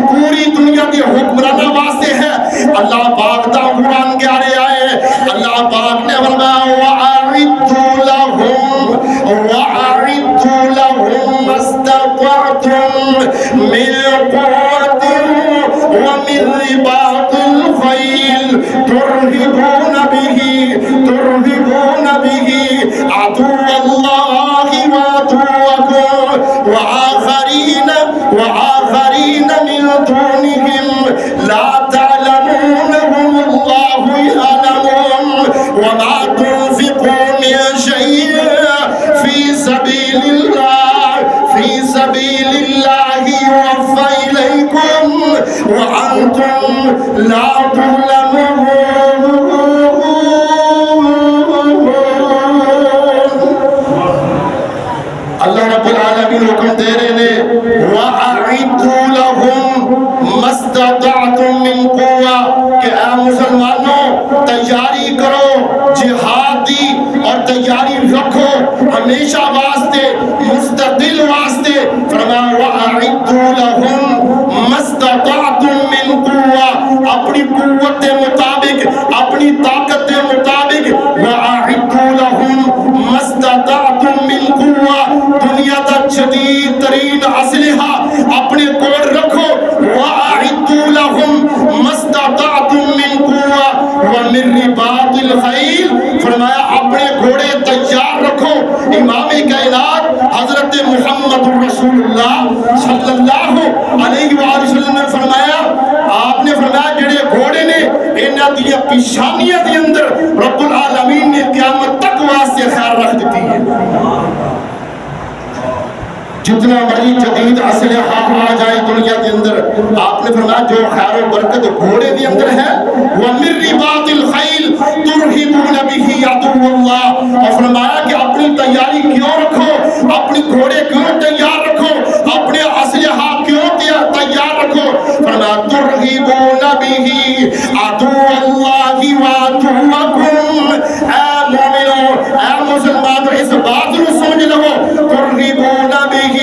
پوری دنیا کے حکمرانہ واسطے ہے۔ اللہ پاک دا قرآن کے آرے آئے، اللہ پاک نے فرمایا وَأَعِدُّوا لَهُم مَّا اسْتَطَعْتُم مِّن قُوَّةٍ وَمِن رِّبَاطِ الْخَيْلِ تُرْهِبُونَ بِهِ عَدُوَّ اللَّهِ وَعَدُوَّكُمْ وَآخَرِينَ مِن دُونِهِمْ لَا تَعْلَمُونَهُمُ اللَّهُ يَعْلَمُهُمْ وَمَا تُنفِقُوا مِن شَيْءٍ فِي سَبِيلِ اللَّهِ يُوَفَّ إِلَيْكُمْ وَأَنْتُمْ لَا تُظْلَمُونَ۔ اللہ رب العالمین حکم دے رہے ہیں وَأَعِدُّوا لَهُم مَّا اسْتَطَعْتُم مِّن قُوَّةٍ کہ اے مسلمانوں تیاری کرو جہاد دی اور تیاری رکھو ہمیشہ واسطے مستقل واسطے۔ فرمایا وَأَعِدُّوا لَهُم مَّا اسْتَطَعْتُم مِّن قُوَّةٍ اپنی قوت کے مطابق اپنی طاقت کے مطابق وَأَعِدُّوا لَهُم مَّا اسْتَطَعْتُم مِّن قُوَّةٍ دنیا کا جدید ترین اسلحہ اپنے کول رکھو۔ وَأَعِدُّوا لَهُم مَّا اسْتَطَعْتُم مِّن قُوَّةٍ وَمِن رِّبَاطِ الْخَيْلِ فرمایا اپنے گھوڑے تیار رکھو۔ امام کائنات حضرت محمد رسول اللہ صلی اللہ علیہ وآلہ وسلم نے فرمایا، آپ نے فرمایا جڑے گھوڑے نے انہاں دی پیشانیاں دے اندر رب العالمین نے قیامت تک واسطے خیر رکھ دیتی ہے۔ جتنا مرضی جدید اسلحہ آ جائے دنیا کے اندر، آپ نے فرمایا جو خیر و برکت گھوڑے کے اندر ہے وَمِن رِّبَاطِ الْخَيْلِ تُرْهِبُونَ بِهِ عَدُوَّ اللَّهِ اور فرمایا کہ اپنی تیاری کیوں رکھو، اپنی گھوڑے کیوں تیار رکھو، اپنے اسلحہ کیوں تیار رکھو۔ فرمایا تُرْهِبُونَ بِهِ عَدُوَّ اللَّهِ وَعَدُوَّكُمْ۔ اے مومنو اے مسلمانو اس بات کو سمجھ لو، تُرْهِبُونَ بِهِ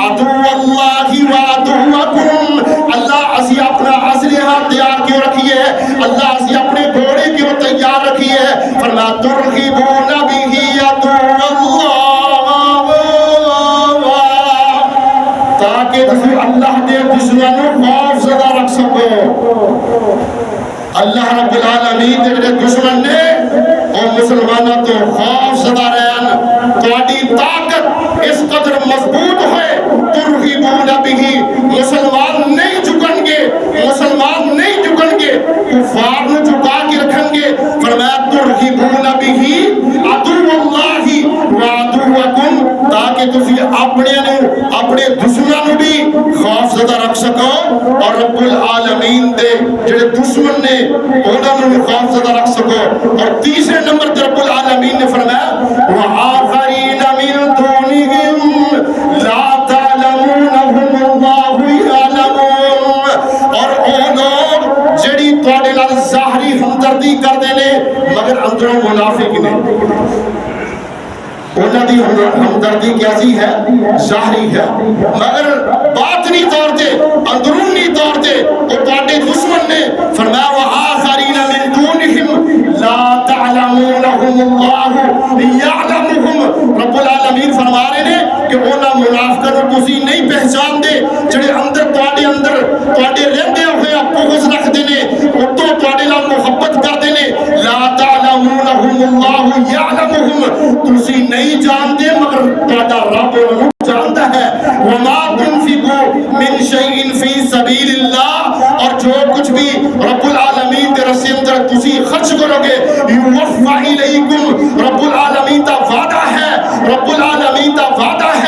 عَدُوَّ اللَّهِ وَعَدُوَّكُمْ۔ اللہ اسی اپنا اسلحہ تیار کیوں رکھی ہے، اللہ اسی اپنے گھوڑے کیوں تیار رکھی ہے۔ فرمایا تُرْهِبُونَ بِهِ عَدُوَّ اللَّهِ تاکہ تسی اللہ دے دشمنوں خوف زدہ رکھ سکو۔ اللہ رب العالمین دے دشمن نے اور مسلمانوں تو خوف زدہ رہن، تواڈی طاقت اس قدر مضبوط ہے تُرْهِبُونَ بِهِ مسلمان نہیں جھکن گے، مسلمان نہیں جھکن گے، کفار نو جھکا کے رکھن گے۔ فرمایا تُرْهِبُونَ بِهِ عَدُوَّ اللَّهِ وَعَدُوَّكُمْ تاکہ تسی اپنے دشمنوں نو بھی خوف زدہ رکھ سکو اور رب العالمین دے جڑے دشمن نے انہاں نو بھی خوف زدہ رکھ سکو۔ اور تیسرے نمبر تے رب العالمین نے فرمایا وَآخَرِينَ مِن دُونِهِمْ لَا تَعْلَمُونَهُمُ اللَّهُ يَعْلَمُهُمْ اور او لوگ جڑی تواڈے نال ظاہری ہمدردی کردے نے مگر اندروں منافق نے۔ انہاں دی ہمدردی کیسی ہے؟ ظاہری ہے، مگر باطنی طور تے اندرونی طور تے وہ تواڈے دشمن نے۔ فرمایا وآخرین من دونہم لا تعلمونہم اللہ یعلمہم۔ رب العالمین فرما رہے ہیں کہ انہاں منافقاں نوں تسی نہیں پہچان دے جڑے اندر تواڈے رہندے ہوئے بغض رکھدے نے، اتوں تواڈے نال محبت کردے نے۔ لا تعلمونہم اللہ یعلمہم تسی نہیں جاندے مگر تواڈا رب انہاں جاندا ہے۔ وما تنفقوا من شيء في سبيل الله اور جو کچھ بھی رب العالمین کے راستے اندر تسی خرچ کرو گے یوفى الیکم، رب العالمین کا وعدہ ہے، رب العالمین کا وعدہ ہے